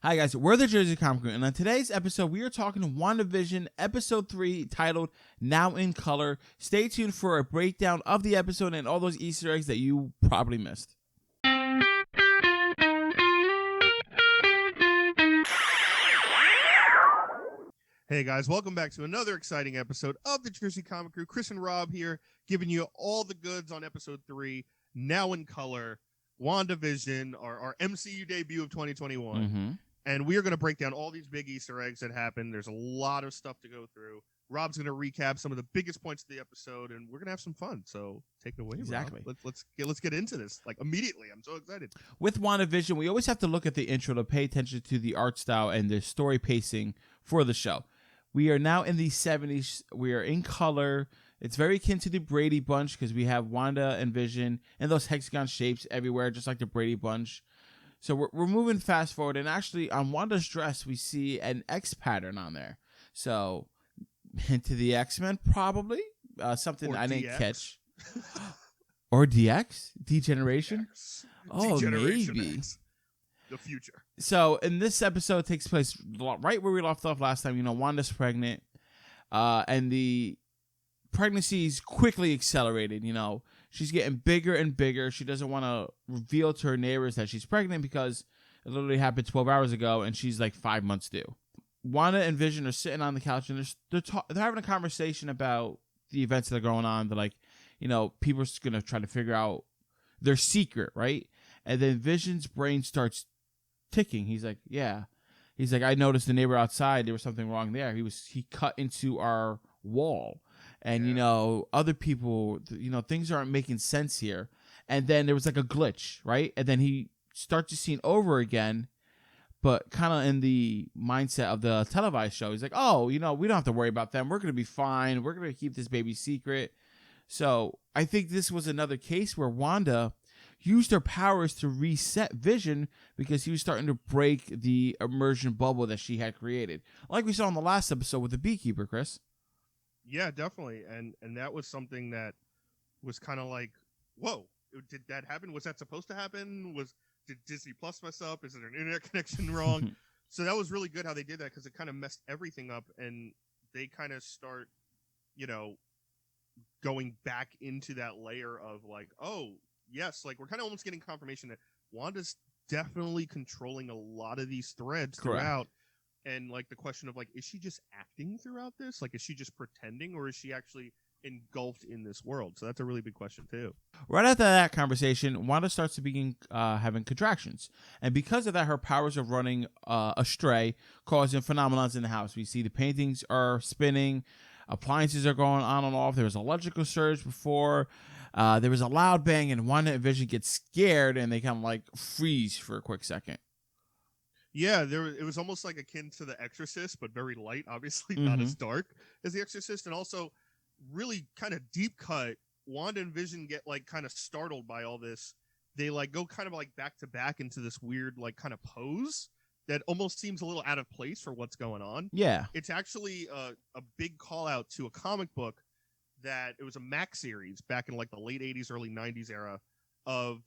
Hi guys, we're the Jersey Comic Crew, and on today's episode, we are talking WandaVision Episode 3, titled Now in Color. Stay tuned for a breakdown of the episode and all those Easter eggs that you probably missed. Hey guys, welcome back to another exciting episode of the Jersey Comic Crew. Chris and Rob here, giving you all the goods on Episode 3, Now in Color, WandaVision, our MCU debut of 2021. Mm-hmm. And we are going to break down all these big Easter eggs that happened. There's a lot of stuff to go through. Rob's going to recap some of the biggest points of the episode, and we're going to have some fun. So take it away, Exactly. Rob. Let's get into this like immediately. I'm so excited. With WandaVision, we always have to look at the intro to pay attention to the art style and the story pacing for the show. We are now in the 70s. We are in color. It's very akin to the Brady Bunch because we have Wanda and Vision and those hexagon shapes everywhere, just like the Brady Bunch. So we're moving fast forward, and actually on Wanda's dress, we see an X pattern on there. So hint to the X-Men, probably. Something Or I didn't DX. catch. Or DX? Degeneration? X. Oh, Degeneration maybe. X. The future. So in this episode takes place right where we left off last time. You know, Wanda's pregnant, and the pregnancy's quickly accelerated. You know, she's getting bigger and bigger. She doesn't want to reveal to her neighbors that she's pregnant because it literally happened 12 hours ago, and she's like 5 months due. Wanda and Vision are sitting on the couch, and they're having a conversation about the events that are going on. They're like, you know, people are just gonna try to figure out their secret, right? And then Vision's brain starts ticking. He's like, yeah. He's like, I noticed the neighbor outside. There was something wrong there. He cut into our wall. And, you know, other people, you know, things aren't making sense here. And then there was like a glitch, right? And then he starts the scene over again, but kind of in the mindset of the televised show. He's like, oh, you know, we don't have to worry about them. We're going to be fine. We're going to keep this baby secret. So I think this was another case where Wanda used her powers to reset Vision because he was starting to break the immersion bubble that she had created. Like we saw in the last episode with the beekeeper, Chris. Yeah, definitely. And that was something that was kind of like, whoa, did that happen? Was that supposed to happen? Did Disney Plus mess up? Is it an internet connection wrong? So that was really good how they did that because it kind of messed everything up, and they kind of start, you know, going back into that layer of like, oh, yes, like we're kind of almost getting confirmation that Wanda's definitely controlling a lot of these threads throughout. And like the question of like, is she just acting throughout this? Like, is she just pretending, or is she actually engulfed in this world? So that's a really big question too. Right after that conversation, Wanda starts to begin having contractions. And because of that, her powers are running astray, causing phenomenons in the house. We see the paintings are spinning, appliances are going on and off. There was an electrical surge before. There was a loud bang, and Wanda and Vision get scared, and they kind of like freeze for a quick second. Yeah, it was almost like akin to The Exorcist, but very light, obviously not as dark as The Exorcist, and also really kind of deep cut. Wanda and Vision get like kind of startled by all this. They like go kind of like back to back into this weird like kind of pose that almost seems a little out of place for what's going on. Yeah. It's actually a big call out to a comic book that it was a Max series back in like the late 80s, early 90s era of,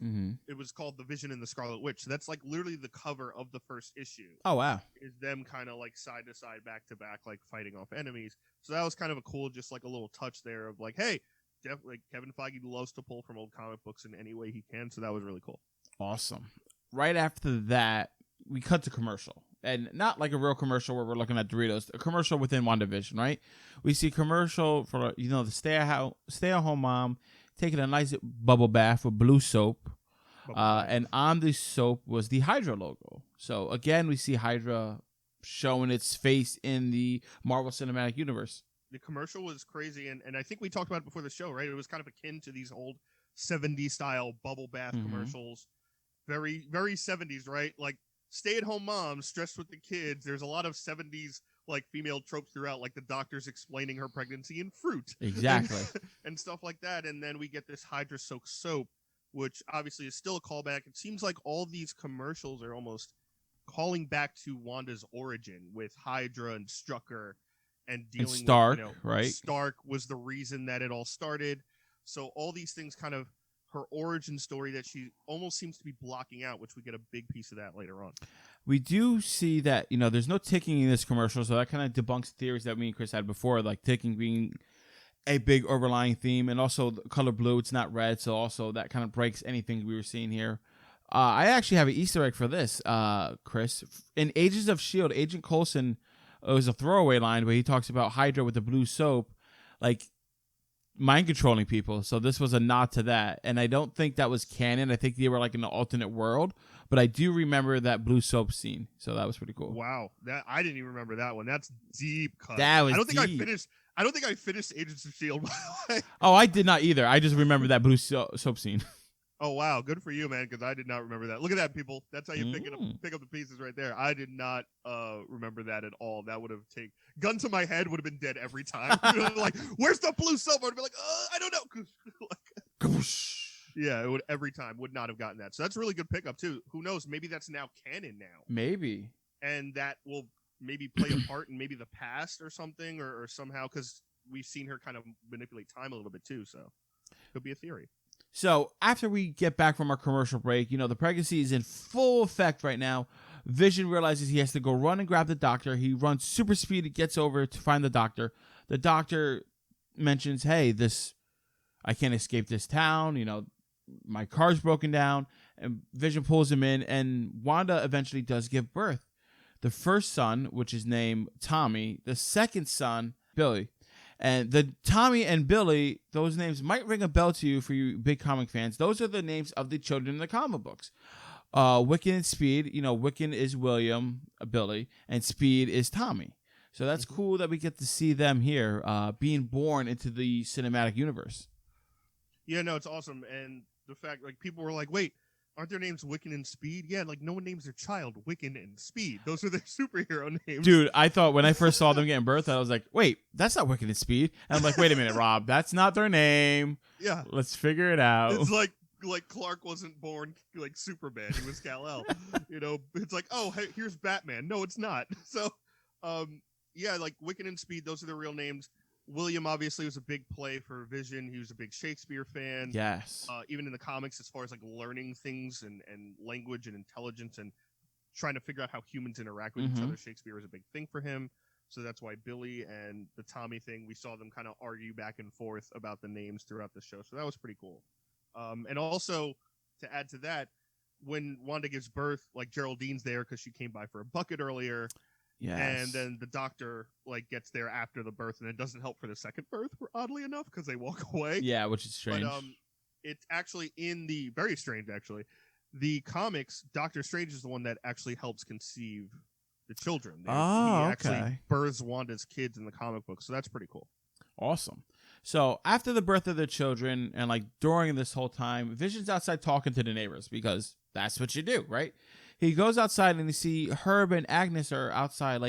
it was called The Vision and the Scarlet Witch. So that's like literally the cover of the first issue. Oh, wow. Is them kind of like side to side, back to back, like fighting off enemies. So that was kind of a cool, just like a little touch there of like, hey, definitely Kevin Feige loves to pull from old comic books in any way he can. So that was really cool. Awesome. Right after that, we cut to commercial. And not like a real commercial where we're looking at Doritos, a commercial within WandaVision, right? We see commercial for, you know, the stay-at-home mom taking a nice bubble bath with blue soap. And on the soap was the Hydra logo. So, again, we see Hydra showing its face in the Marvel Cinematic Universe. The commercial was crazy, and I think we talked about it before the show, right? It was kind of akin to these old 70s-style bubble bath commercials. Very, very 70s, right? Like, stay-at-home moms stressed with the kids. There's a lot of 70s like female tropes throughout, like the doctor's explaining her pregnancy in fruit. Exactly. and stuff like that. And then we get this Hydra soaked soap, which obviously is still a callback. It seems like all these commercials are almost calling back to Wanda's origin with Hydra and Strucker and dealing and Stark, with, right? Stark was the reason that it all started. So all these things kind of her origin story that she almost seems to be blocking out, which we get a big piece of that later on. We do see that, there's no ticking in this commercial, so that kind of debunks theories that me and Chris had before, like ticking being a big overlying theme, and also the color blue, it's not red, so also that kind of breaks anything we were seeing here. I actually have an Easter egg for this, Chris. In Agents of S.H.I.E.L.D., Agent Coulson, it was a throwaway line where he talks about Hydra with the blue soap, like mind controlling people. So this was a nod to that, and I don't think that was canon. I think they were like in an alternate world, but I do remember that blue soap scene, so that was pretty cool. Wow, that I didn't even remember that one. That's deep cut. That was I don't think deep. I don't think I finished Agents of S.H.I.E.L.D., by the way. Oh, I did not either. I just remember that blue soap scene. Oh, wow. Good for you, man, because I did not remember that. Look at that, people. That's how you pick up the pieces right there. I did not remember that at all. That would have taken... Gun to my head would have been dead every time. Like, where's the blue soap? I would be like, I don't know. Yeah, it would every time. Would not have gotten that. So that's a really good pickup, too. Who knows? Maybe that's now canon now. Maybe. And that will maybe play a part in maybe the past or something, or somehow, because we've seen her kind of manipulate time a little bit, too. So could be a theory. So after we get back from our commercial break, the pregnancy is in full effect right now. Vision realizes he has to go run and grab the doctor. He runs super speed and gets over to find the doctor. The doctor mentions, hey, I can't escape this town. My car's broken down. And Vision pulls him in, and Wanda eventually does give birth. The first son, which is named Tommy. The second son, Billy. And the Tommy and Billy, those names might ring a bell to you for you big comic fans. Those are the names of the children in the comic books. Wiccan and Speed, Wiccan is William, Billy, and Speed is Tommy. So that's cool that we get to see them here being born into the cinematic universe. Yeah, no, it's awesome. And the fact, like, people were like, wait, aren't their names Wiccan and Speed? Yeah, like, no one names their child Wiccan and Speed. Those are their superhero names. Dude, I thought when I first saw them getting birth, I was like, wait, that's not Wiccan and Speed. And I'm like, wait a minute, Rob, that's not their name. Yeah. Let's figure it out. It's like Clark wasn't born like Superman. He was Kal-El. It's like, oh, hey, here's Batman. No, it's not. So, yeah, like Wiccan and Speed, those are their real names. William obviously was a big play for Vision. He was a big Shakespeare fan. Yes. Even in the comics, as far as like learning things and language and intelligence and trying to figure out how humans interact with each other, Shakespeare was a big thing for him. So that's why Billy and the Tommy thing, we saw them kind of argue back and forth about the names throughout the show. So that was pretty cool. And also, to add to that, when Wanda gives birth, like Geraldine's there because she came by for a bucket earlier. Yes. And then the doctor gets there after the birth, and it doesn't help for the second birth, oddly enough, because they walk away. Yeah, which is strange. But it's actually very strange, actually. The comics, Doctor Strange is the one that actually helps conceive the children. He actually births Wanda's kids in the comic book, so that's pretty cool. Awesome. So after the birth of the children, and during this whole time, Vision's outside talking to the neighbors, because that's what you do, right? He goes outside and you see Herb and Agnes are outside,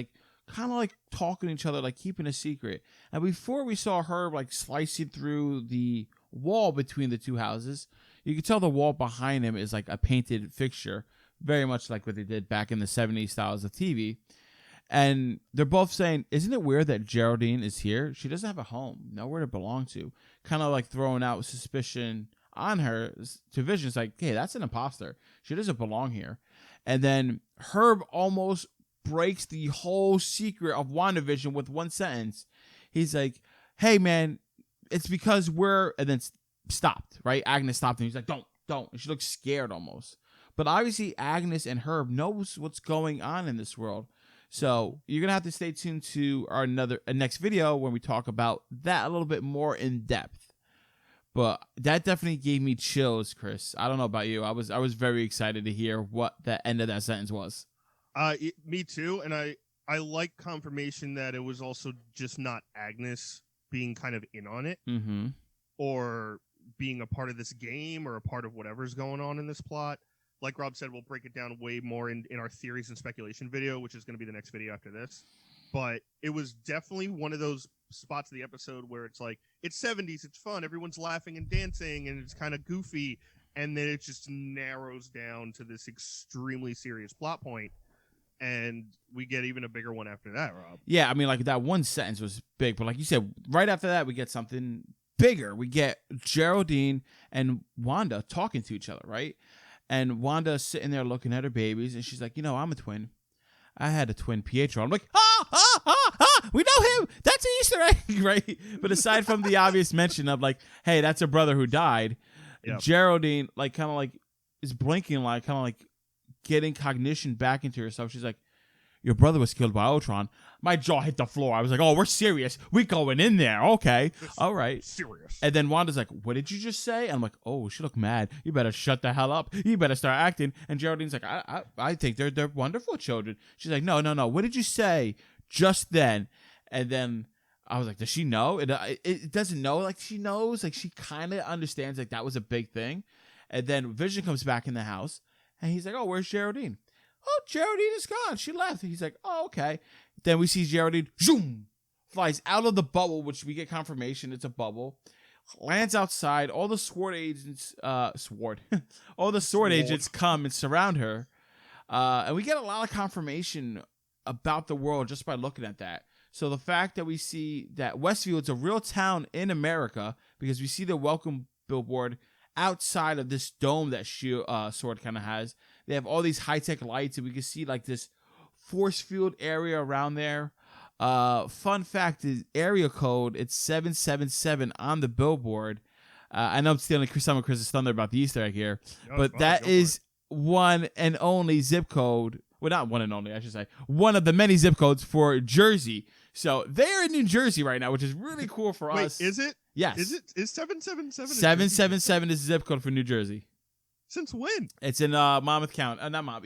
kind of talking to each other, keeping a secret. And before we saw Herb slicing through the wall between the two houses, you can tell the wall behind him is a painted fixture, very much like what they did back in the 70s styles of TV. And they're both saying, isn't it weird that Geraldine is here? She doesn't have a home, nowhere to belong to. Kind of throwing out suspicion on her to Vision. It's like, hey, that's an imposter. She doesn't belong here. And then Herb almost breaks the whole secret of WandaVision with one sentence. He's like, hey, man, it's because we're... And then stopped, right? Agnes stopped him. He's like, don't. And she looks scared almost. But obviously, Agnes and Herb knows what's going on in this world. So you're going to have to stay tuned to our next video when we talk about that a little bit more in depth. But that definitely gave me chills, Chris. I don't know about you. I was very excited to hear what the end of that sentence was. Me too. And I like confirmation that it was also just not Agnes being kind of in on it or being a part of this game or a part of whatever's going on in this plot. Like Rob said, we'll break it down way more in our theories and speculation video, which is going to be the next video after this. But it was definitely one of those spots of the episode where it's it's 70s, it's fun, everyone's laughing and dancing, and it's kind of goofy, and then it just narrows down to this extremely serious plot point, and we get even a bigger one after that, Rob. Yeah, I mean, that one sentence was big, but like you said, right after that, we get something bigger. We get Geraldine and Wanda talking to each other, right? And Wanda's sitting there looking at her babies, and she's like, I'm a twin. I had a twin, Pietro. I'm like, we know him. That's an Easter egg, right? But aside from the obvious mention of like, hey, that's a brother who died, Geraldine like kind of like is blinking, like kind of like getting cognition back into herself. She's like, your brother was killed by Ultron. My jaw hit the floor. I was like, oh, we're serious. We going in there. Okay. All right. Serious. And then Wanda's like, what did you just say? And I'm like, oh, she looked mad. You better shut the hell up. You better start acting. And Geraldine's like, I think they're wonderful children. She's like, no. What did you say just then? And then I was like, does she know? It doesn't know. Like, she knows. Like, she kind of understands. Like, that was a big thing. And then Vision comes back in the house. And he's like, oh, where's Geraldine? Oh, Geraldine is gone. She left. He's like, oh, okay. Then we see Geraldine, zoom, flies out of the bubble, which we get confirmation it's a bubble, lands outside. All the sword agents, all the sword agents come and surround her. And we get a lot of confirmation about the world just by looking at that. So the fact that we see that Westview is a real town in America, because we see the welcome billboard outside of this dome that Sword kind of has. They have all these high-tech lights, and we can see like this force field area around there. Fun fact is area code, it's 777 on the billboard. I know I'm stealing some of Chris's thunder about the Easter egg here, but that is one and only zip code. Well, not one and only, I should say. One of the many zip codes for Jersey. So they're in New Jersey right now, which is really cool for us. Wait, is it? Yes. Is 777? 777 is the zip code for New Jersey. Since when? It's in Monmouth County.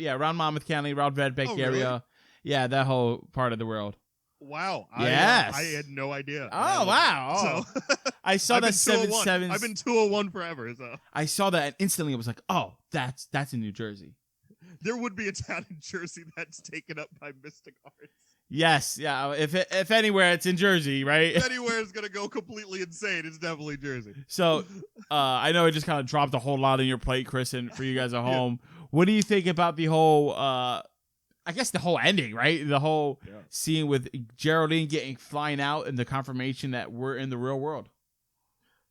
Around Monmouth County, around Red Bank area. Really? Yeah, that whole part of the world. Wow. Yes. I had no idea. Oh, wow. So, I saw that 777. I've been 201 forever. So I saw that and instantly it was like, oh, that's in New Jersey. There would be a town in Jersey that's taken up by Mystic Arts. Yes, yeah. If anywhere, it's in Jersey, right? If anywhere is gonna go completely insane, it's definitely Jersey. So, I know it just kind of dropped a whole lot on your plate, Chris, and for you guys at home. What do you think about the whole? I guess the whole ending, right? The whole scene with Geraldine flying out and the confirmation that we're in the real world.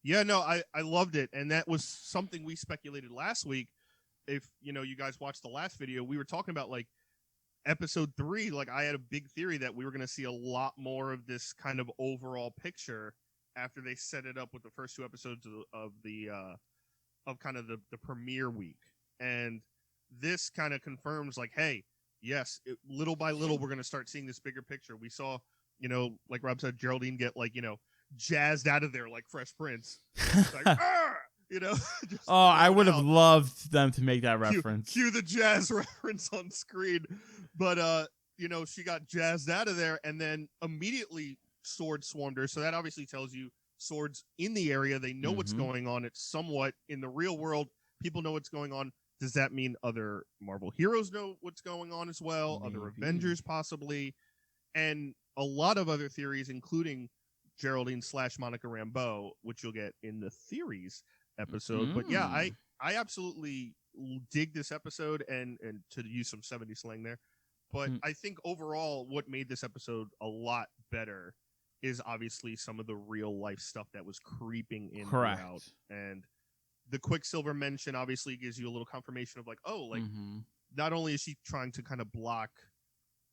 Yeah, no, I loved it, and that was something we speculated last week. If you guys watched the last video, we were talking about like episode 3. Like, I had a big theory that we were going to see a lot more of this kind of overall picture after they set it up with the first 2 episodes of the kind of the premiere week, and this kind of confirms like, hey, yes, little by little we're going to start seeing this bigger picture. We saw, like Rob said, Geraldine get like jazzed out of there like Fresh Prince. Like, I would have loved them to make that reference. Cue the jazz reference on screen. But, she got jazzed out of there, and then immediately Sword swarmed her. So that obviously tells you Sword's in the area. They know what's going on. It's somewhat in the real world. People know what's going on. Does that mean other Marvel heroes know what's going on as well? Maybe. Other Avengers possibly. And a lot of other theories, including Geraldine / Monica Rambeau, which you'll get in the theories episode. But yeah, I absolutely dig this episode, and to use some 70s slang there. But I think overall what made this episode a lot better is obviously some of the real life stuff that was creeping in throughout. And the Quicksilver mention obviously gives you a little confirmation of like, oh, like not only is she trying to kind of block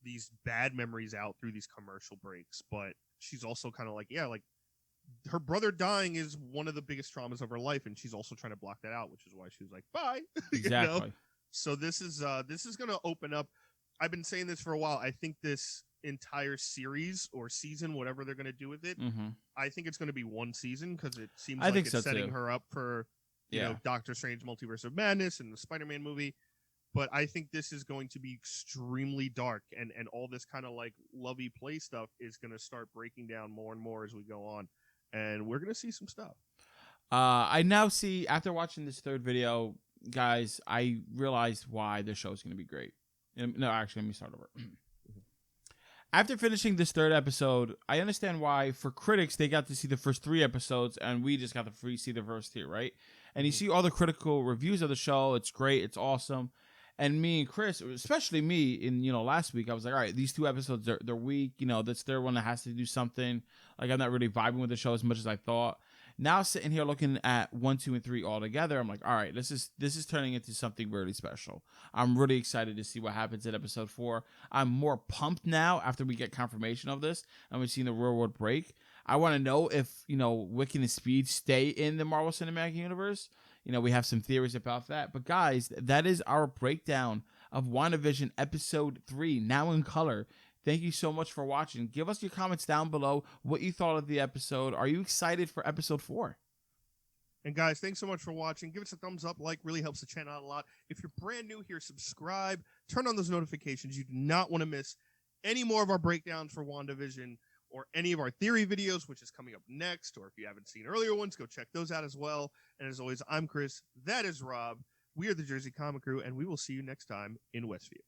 these bad memories out through these commercial breaks, but she's also kind of like, like her brother dying is one of the biggest traumas of her life, and she's also trying to block that out, which is why she was like, bye. Exactly. So this is going to open up. I've been saying this for a while. I think this entire series or season, whatever they're going to do with it, I think it's going to be one season, because it seems like it's setting her up for Doctor Strange Multiverse of Madness and the Spider-Man movie. But I think this is going to be extremely dark, and all this kind of like lovey play stuff is going to start breaking down more and more as we go on, and we're going to see some stuff. I now see, after watching this third video, guys, I realized why the show is going to be great. No, actually, let me start over. After finishing this third episode, I understand why for critics they got to see the first 3 episodes, and we just got to see the first 2, right? And you see all the critical reviews of the show. It's great. It's awesome. And me and Chris, especially me, in last week, I was like, all right, these 2 episodes they're weak. This third one that has to do something. Like, I'm not really vibing with the show as much as I thought. Now sitting here looking at 1, 2, and 3 all together, I'm like, all right, this is turning into something really special. I'm really excited to see what happens in episode 4. I'm more pumped now after we get confirmation of this and we've seen the real world break. I want to know if, Wiccan and Speed stay in the Marvel Cinematic Universe. We have some theories about that. But guys, that is our breakdown of WandaVision episode 3, now in color. Thank you so much for watching. Give us your comments down below what you thought of the episode. Are you excited for episode 4? And guys, thanks so much for watching. Give us a thumbs up, really helps the channel out a lot. If you're brand new here, subscribe, turn on those notifications. You do not want to miss any more of our breakdowns for WandaVision or any of our theory videos, which is coming up next. Or if you haven't seen earlier ones, go check those out as well. And as always, I'm Chris. That is Rob. We are the Jersey Comic Crew, and we will see you next time in Westview.